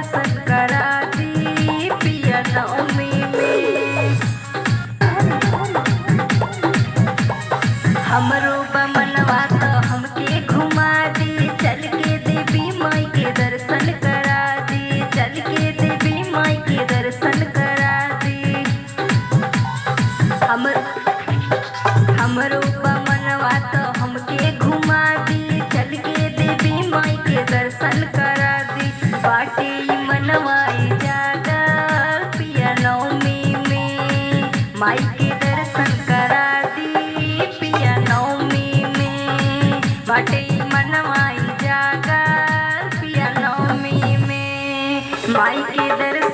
दर्शन करा दी पिया नवमी में। हमरो बमनवा तो हमके घुमा दी, चल के देवी माई के दर्शन करा दी, चल के देवी माई के दर्शन करा दी। हमरो बमनवा तो हमके घुमा दी, चल के देवी माई के दर्शन करा दी। बाटे मनवाई जागा पिया नवमी में, माई के दर्शन करा दी पिया नवमी में। बाटे मनवाई जागा पिया नवमी में, माई के दर्शन